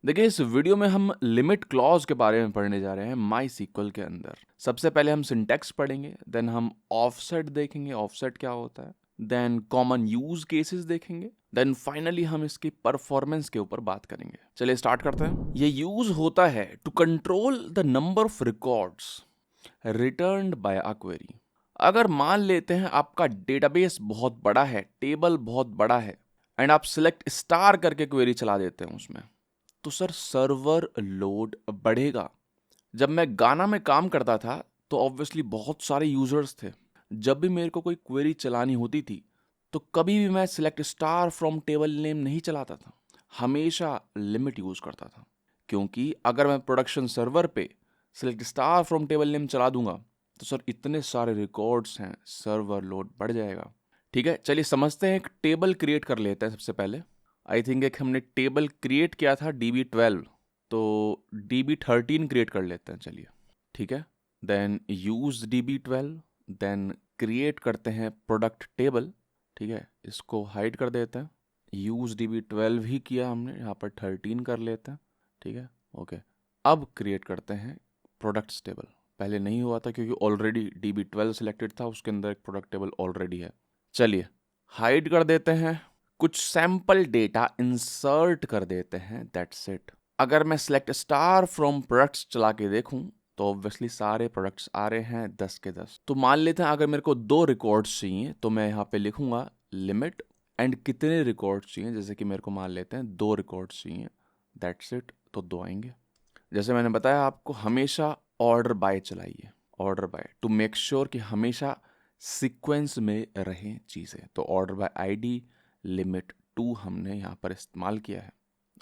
देखिए इस वीडियो में हम लिमिट क्लॉज के बारे में पढ़ने जा रहे हैं माई सीक्वल के अंदर। सबसे पहले हम सिंटैक्स पढ़ेंगे, देन हम ऑफसेट देखेंगे, ऑफसेट क्या होता है, देन कॉमन यूज केसेस देखेंगे, देन फाइनली हम इसकी परफॉर्मेंस के ऊपर बात करेंगे। चलिए स्टार्ट करते हैं। ये यूज होता है to control the number of records returned by a query. अगर मान लेते हैं आपका डेटाबेस बहुत बड़ा है, टेबल बहुत बड़ा है, एंड आप सिलेक्ट स्टार करके क्वेरी चला देते हैं उसमें, तो सर सर्वर लोड बढ़ेगा। जब मैं गाना में काम करता था तो ऑब्वियसली बहुत सारे यूजर्स थे। जब भी मेरे को कोई क्वेरी चलानी होती थी तो कभी भी मैं select star from table name नहीं चलाता था, हमेशा लिमिट यूज करता था। क्योंकि अगर मैं प्रोडक्शन सर्वर पे select star from table name चला दूंगा तो सर इतने सारे रिकॉर्ड्स हैं, सर्वर लोड बढ़ जाएगा। ठीक है, चलिए समझते हैं। एक टेबल क्रिएट कर लेते हैं सबसे पहले। आई थिंक एक हमने टेबल क्रिएट किया था DB12, तो DB13 क्रिएट कर लेते हैं। चलिए ठीक है, then use DB12, then create करते हैं प्रोडक्ट टेबल। ठीक है, इसको हाइड कर देते हैं। यूज DB12 ही किया हमने, यहाँ पर 13 कर लेते हैं। ठीक है, ओके। अब क्रिएट करते हैं प्रोडक्ट्स टेबल। पहले नहीं हुआ था क्योंकि ऑलरेडी DB12 सिलेक्टेड था, उसके अंदर एक प्रोडक्ट टेबल ऑलरेडी है। चलिए हाइड कर देते हैं, कुछ सैंपल डेटा इंसर्ट कर देते हैं, दैट्स इट। अगर मैं सिलेक्ट स्टार फ्रॉम प्रोडक्ट्स चला के देखूं तो ऑब्वियसली सारे प्रोडक्ट्स आ रहे हैं 10 के 10। तो मान लेते हैं अगर मेरे को 2 रिकॉर्ड्स चाहिए तो मैं यहाँ पे लिखूंगा लिमिट एंड कितने रिकॉर्ड्स चाहिए। जैसे कि मेरे को मान लेते हैं 2 रिकॉर्ड्स चाहिए, दैट्स इट, तो 2 आएंगे। जैसे मैंने बताया आपको, हमेशा ऑर्डर बाय चलाइए, order by, to make sure कि हमेशा सीक्वेंस में रहें चीज़ें। तो ऑर्डर बाय आईडी लिमिट 2 हमने यहाँ पर इस्तेमाल किया है।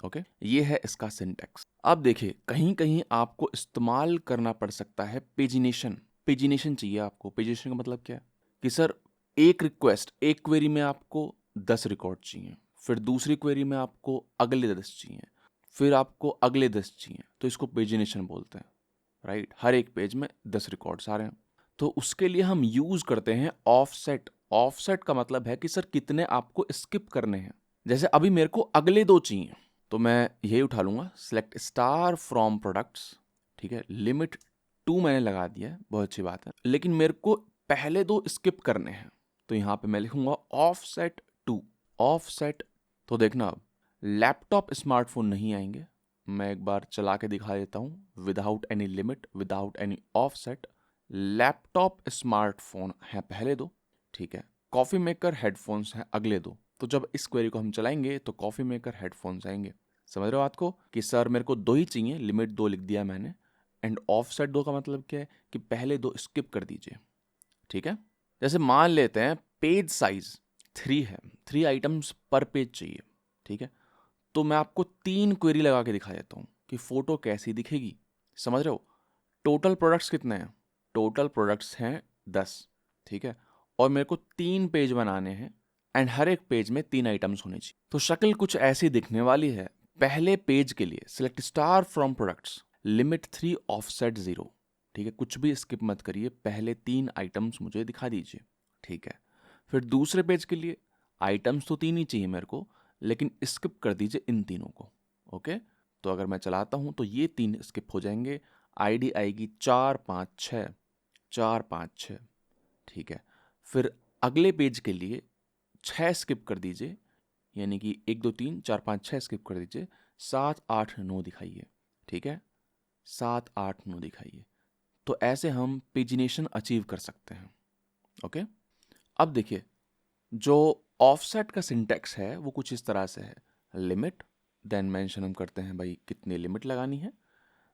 ओके, ये है इसका सिंटैक्स। अब देखिए कहीं कहीं आपको इस्तेमाल करना पड़ सकता है पेजिनेशन। पेजिनेशन चाहिए आपको। पेजिनेशन का मतलब क्या है कि सर एक रिक्वेस्ट, एक क्वेरी में आपको 10 रिकॉर्ड चाहिए, फिर दूसरी क्वेरी में आपको अगले 10 चाहिए, फिर आपको अगले 10 चाहिए, तो इसको पेजिनेशन बोलते हैं, राइट। हर एक पेज में 10 रिकॉर्ड्स आ रहे हैं, तो उसके लिए हम यूज करते हैं ऑफसेट। ऑफसेट का मतलब है कि सर कितने आपको स्किप करने हैं। जैसे अभी मेरे को अगले 2 चाहिए तो मैं यही उठा लूंगा, सिलेक्ट स्टार फ्रॉम प्रोडक्ट्स। ठीक है, लिमिट 2 मैंने लगा दिया है, बहुत अच्छी बात है। लेकिन मेरे को पहले 2 स्किप करने हैं, तो यहाँ पे मैं लिखूंगा ऑफसेट 2। ऑफसेट, तो देखना अब लैपटॉप स्मार्टफोन नहीं आएंगे। मैं एक बार चला के दिखा देता हूँ, without any limit, without any offset. Laptop smartphone है पहले 2, ठीक है। कॉफ़ी मेकर हेडफोन्स हैं अगले 2। तो जब इस क्वेरी को हम चलाएंगे तो कॉफ़ी मेकर हेडफोन्स आएंगे। समझ रहे हो बात को कि सर मेरे को 2 ही चाहिए, लिमिट 2 लिख दिया मैंने, एंड ऑफसेट 2 का मतलब क्या है कि पहले 2 स्किप कर दीजिए। ठीक है, जैसे मान लेते हैं पेज साइज 3 है, 3 आइटम्स पर पेज चाहिए। ठीक है, तो मैं आपको 3 क्वेरी लगा के दिखा देता हूँ कि फोटो कैसी दिखेगी। समझ रहे हो। टोटल प्रोडक्ट्स कितने हैं? टोटल प्रोडक्ट्स हैं 10। ठीक है, और मेरे को 3 पेज बनाने हैं एंड हर एक पेज में 3 आइटम्स होने चाहिए। तो शक्ल कुछ ऐसी दिखने वाली है। पहले पेज के लिए select star from products, limit 3 offset 0। ठीक है, कुछ भी स्किप मत करिए, पहले 3 आइटम्स मुझे दिखा दीजिए। ठीक है, फिर दूसरे पेज के लिए आइटम्स तो 3 ही चाहिए मेरे को, लेकिन स्किप कर दीजिए इन तीनों को। ओके, तो अगर मैं चलाता हूं तो ये 3 स्किप हो जाएंगे। आईडी आएगी 4 5 6, 4 5 6। ठीक है, फिर अगले पेज के लिए 6 स्किप कर दीजिए, यानी कि 1 2 3 4 5 6 स्किप कर दीजिए, 7 8 9 दिखाइए। ठीक है, 7 8 9 दिखाइए। तो ऐसे हम पेजिनेशन अचीव कर सकते हैं। ओके, अब देखिए जो ऑफसेट का सिंटैक्स है वो कुछ इस तरह से है। लिमिट, देन मेंशन हम करते हैं भाई कितनी लिमिट लगानी है,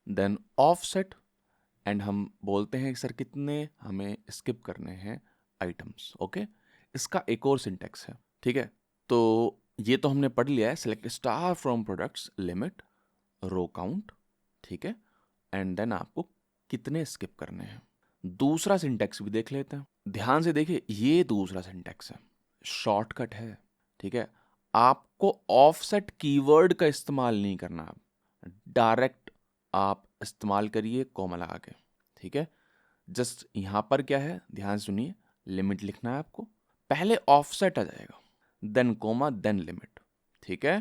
देन ऑफसेट, एंड हम बोलते हैं सर कितने हमें स्किप करने हैं आइटम्स। ओके, इसका एक और सिंटैक्स है। ठीक है, तो ये तो हमने पढ़ लिया है, select star from products, limit, row count. ठीक है, एंड देन आपको कितने स्किप करने हैं। दूसरा सिंटैक्स भी देख लेते हैं, ध्यान से देखिए। ये दूसरा सिंटैक्स है, शॉर्टकट है। ठीक है, आपको ऑफसेट कीवर्ड का इस्तेमाल नहीं करना, आप डायरेक्ट आप इस्तेमाल करिए कॉमा लगा के। ठीक है, जस्ट यहां पर क्या है ध्यान सुनिए, लिमिट लिखना है आपको, पहले ऑफसेट आ जाएगा, देन कोमा देन लिमिट। ठीक है,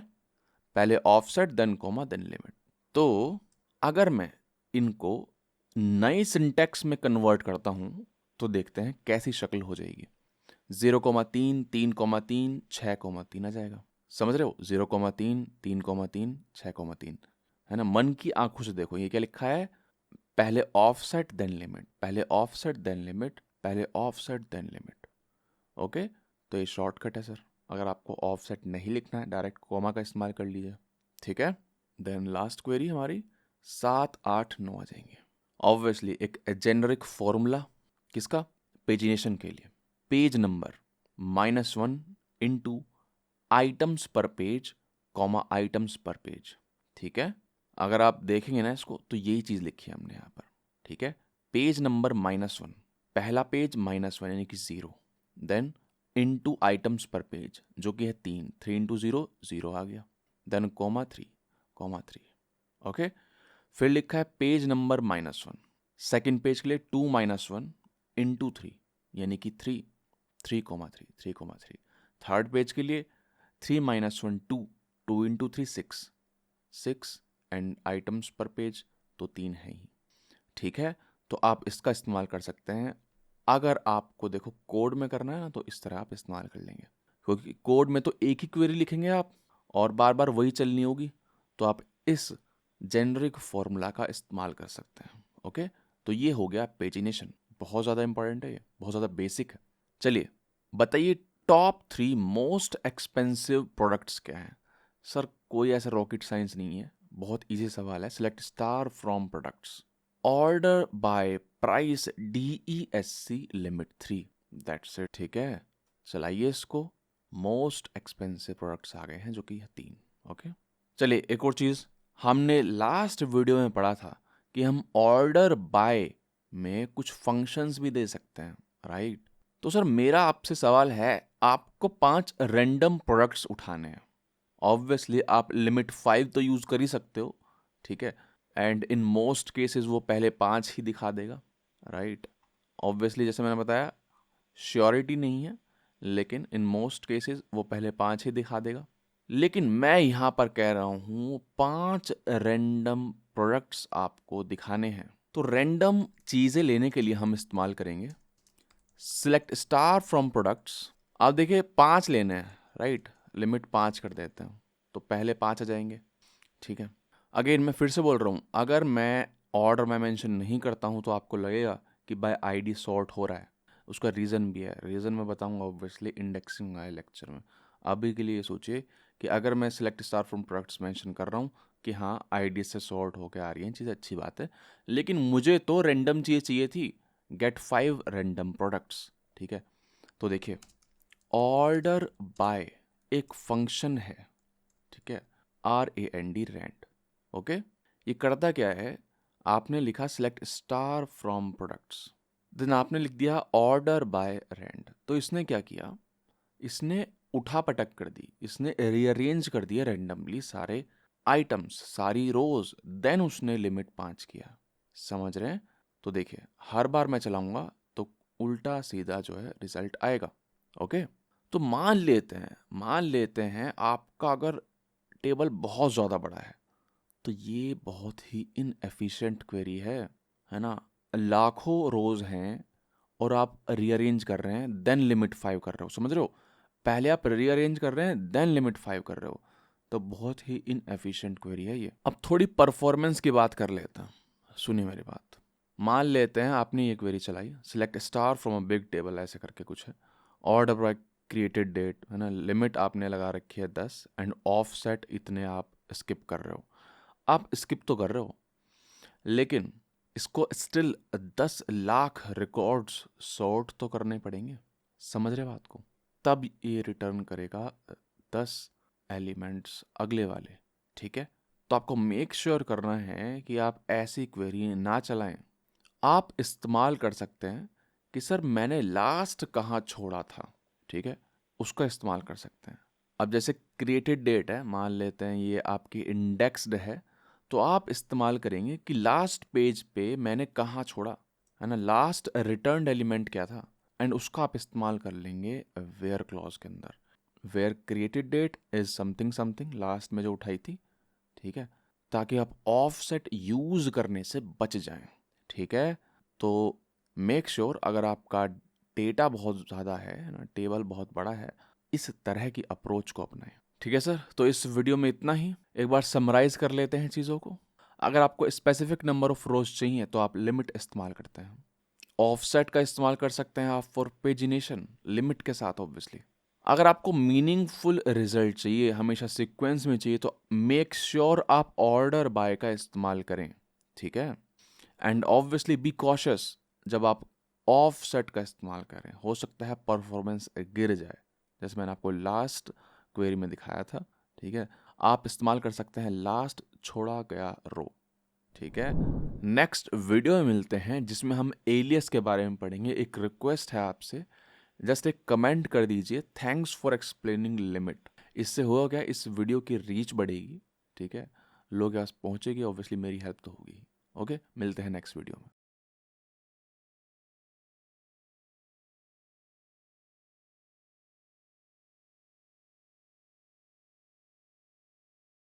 पहले offset then comma then limit. तो अगर मैं इनको नए सिंटैक्स में कन्वर्ट करता हूँ तो देखते हैं कैसी शक्ल हो जाएगी। 0,3, 3,3, 6,3 आ जाएगा। समझ रहे हो? 0,3, 3,3, 6,3 है ना। मन की आंखों से देखो ये क्या लिखा है, पहले ऑफसेट देन लिमिट, पहले ऑफसेट देन लिमिट, पहले ऑफसेट देन लिमिट। ओके, तो ये शॉर्टकट है सर। अगर आपको ऑफसेट नहीं लिखना है डायरेक्ट कॉमा का इस्तेमाल कर लीजिए, ठीक है। देन लास्ट क्वेरी हमारी 7, 8, 9 आ जाएंगे। ऑब्वियसली एक जेनरिक फॉर्मूला किसका, पेजिनेशन के लिए, पेज नंबर -1 इंटू आइटम्स पर पेज कॉमा आइटम्स पर पेज, ठीक है। अगर आप देखेंगे ना इसको तो यही चीज़ लिखी है हमने यहाँ पर, ठीक है। पेज नंबर -1, पहला पेज -1 यानी कि 0, देन इनटू आइटम्स पर पेज जो कि है 3, 3 इंटू 0 0 आ गया, देन कॉमा 3, ओके। फिर लिखा है पेज नंबर -1, सेकेंड पेज के लिए 2 -1 इंटू 3 यानी कि 3, 3,3, 3,3। थर्ड पेज के लिए 3 -1 2, 2 इंटू 3 6, 6 एंड आइटम्स पर पेज तो 3 है ही, ठीक है। तो आप इसका इस्तेमाल कर सकते हैं। अगर आपको देखो कोड में करना है ना तो इस तरह आप इस्तेमाल कर लेंगे, क्योंकि कोड में तो एक ही क्वेरी लिखेंगे आप और बार बार वही चलनी होगी, तो आप इस जेनरिक फॉर्मूला का इस्तेमाल कर सकते हैं। ओके, तो ये हो गया पेजिनेशन। बहुत ज़्यादा इंपॉर्टेंट है ये, बहुत ज़्यादा बेसिक है। चलिए बताइए टॉप 3 मोस्ट एक्सपेंसिव प्रोडक्ट्स क्या हैं। सर कोई ऐसा रॉकेट साइंस नहीं है, बहुत इजी सवाल है। Select star from products, order by price DESC limit 3, that's it, ठीक है। चलाइए इसको, मोस्ट एक्सपेंसिव प्रोडक्ट्स आ गए हैं जो कि 3। ओके, चलिए एक और चीज़, हमने लास्ट वीडियो में पढ़ा था कि हम ऑर्डर बाय में कुछ फंक्शंस भी दे सकते हैं, राइट। तो सर मेरा आपसे सवाल है, आपको 5 रैंडम प्रोडक्ट्स उठाने हैं। ऑब्वियसली आप लिमिट 5 तो यूज़ कर ही सकते हो, ठीक है। एंड इन मोस्ट केसेस वो पहले 5 ही दिखा देगा, राइट। ऑब्वियसली जैसे मैंने बताया श्योरिटी नहीं है, लेकिन इन मोस्ट केसेस वो पहले 5 ही दिखा देगा। लेकिन मैं यहाँ पर कह रहा हूँ 5 रैंडम प्रोडक्ट्स आपको दिखाने हैं। तो रैंडम चीज़ें लेने के लिए हम इस्तेमाल करेंगे सिलेक्ट स्टार फ्रॉम प्रोडक्ट्स। आप देखिए 5 लेने हैं, राइट, लिमिट 5 कर देते हैं तो पहले 5 आ जाएंगे, ठीक है। अगेन मैं फिर से बोल रहा हूँ, अगर मैं ऑर्डर में मेंशन नहीं करता हूँ तो आपको लगेगा कि बाय आईडी सॉर्ट हो रहा है। उसका रीज़न भी है, रीज़न मैं बताऊँगा ऑब्वियसली इंडेक्सिंग आए लेक्चर में। अभी के लिए सोचिए कि अगर मैं select star from products mention कर रहा हूँ कि हाँ आईडी से सॉर्ट होकर आ रही हैं चीज़, अच्छी बात है, लेकिन मुझे तो रैंडम चीज़ चाहिए थी, गेट 5 रैंडम प्रोडक्ट्स, ठीक है। तो देखिए ऑर्डर बाय एक फंक्शन है, ठीक है, RAND रैंड, ओके। ये करता क्या है, आपने लिखा select star from products, then आपने लिख दिया ऑर्डर बाय रैंड। तो इसने क्या किया, इसने उठा पटक कर दी, इसने रीअरेंज कर दिया रैंडमली सारे आइटम्स, सारी रोज, देन उसने लिमिट 5 किया। समझ रहे हैं? तो देखिए हर बार मैं चलाऊंगा तो उल्टा सीधा जो है रिजल्ट आएगा, ओके। तो मान लेते हैं आपका अगर टेबल बहुत ज़्यादा बड़ा है तो ये बहुत ही इनएफिशिएंट क्वेरी है ना। लाखों रोज हैं और आप रीअरेंज कर रहे हैं देन लिमिट 5 कर रहे हो, समझ रहे हो। पहले आप रीअरेंज कर रहे हैं देन लिमिट 5 कर रहे हो, तो बहुत ही इनएफिशिएंट क्वेरी है ये। अब थोड़ी परफॉर्मेंस की बात कर लेते हैं, सुनिए मेरी बात। मान लेते हैं आपने ये क्वेरी चलाई select star from a big table, ऐसे करके कुछ है, ऑर्डर बाय क्रिएटेड डेट है ना, लिमिट आपने लगा रखी है 10 एंड ऑफ सेट इतने आप स्किप कर रहे हो। आप स्किप तो कर रहे हो लेकिन इसको स्टिल 10 लाख रिकॉर्ड्स सॉर्ट तो करने पड़ेंगे, समझ रहे बात को। तब ये रिटर्न करेगा 10 एलिमेंट्स अगले वाले, ठीक है। तो आपको मेक श्योर करना है कि आप ऐसी क्वेरी ना चलाएं। आप इस्तेमाल कर सकते हैं कि सर मैंने लास्ट कहाँ छोड़ा था, ठीक है, उसका इस्तेमाल कर सकते हैं। अब जैसे क्रिएटेड डेट है, मान लेते हैं ये आपकी इंडेक्स्ड है, तो आप इस्तेमाल करेंगे कि लास्ट पेज पे मैंने कहाँ छोड़ा, है ना, लास्ट रिटर्न एलिमेंट क्या था, एंड उसका आप इस्तेमाल कर लेंगे वेयर क्लॉज के अंदर। Where created date is something something, last में जो उठाई थी, ठीक है। ताकि आप ऑफसेट यूज करने से बच जाएं। ठीक है, तो मेक श्योर अगर आपका डेटा बहुत ज़्यादा है ना, टेबल बहुत बड़ा है, इस तरह की अप्रोच को अपनाएं। ठीक है सर, तो इस वीडियो में इतना ही। एक बार समराइज कर लेते हैं चीज़ों को। अगर आपको स्पेसिफिक नंबर ऑफ रोज चाहिए तो आप लिमिट इस्तेमाल करते हैं। ऑफसेट का इस्तेमाल कर सकते हैं आप फॉर पेजिनेशन, लिमिट के साथ ऑब्वियसली। अगर आपको मीनिंगफुल रिजल्ट चाहिए, हमेशा सीक्वेंस में चाहिए, तो मेक श्योर आप ऑर्डर बाय का इस्तेमाल करें। ठीक है, एंड ऑब्वियसली बी कॉशियस जब आप ऑफसेट का इस्तेमाल करें, हो सकता है परफॉर्मेंस गिर जाए, जैसे मैंने आपको लास्ट क्वेरी में दिखाया था। ठीक है, आप इस्तेमाल कर सकते हैं लास्ट छोड़ा गया रो। ठीक है, नेक्स्ट वीडियो में मिलते हैं जिसमें हम एलियस के बारे में पढ़ेंगे। एक रिक्वेस्ट है आपसे, जस्ट एक कमेंट कर दीजिए, थैंक्स फॉर एक्सप्लेनिंग लिमिट। इससे होगा क्या, इस वीडियो की रीच बढ़ेगी। ठीक है, लोग के पास पहुंचेगी, ऑब्वियसली मेरी हेल्प तो होगी। ओके, मिलते हैं नेक्स्ट वीडियो में।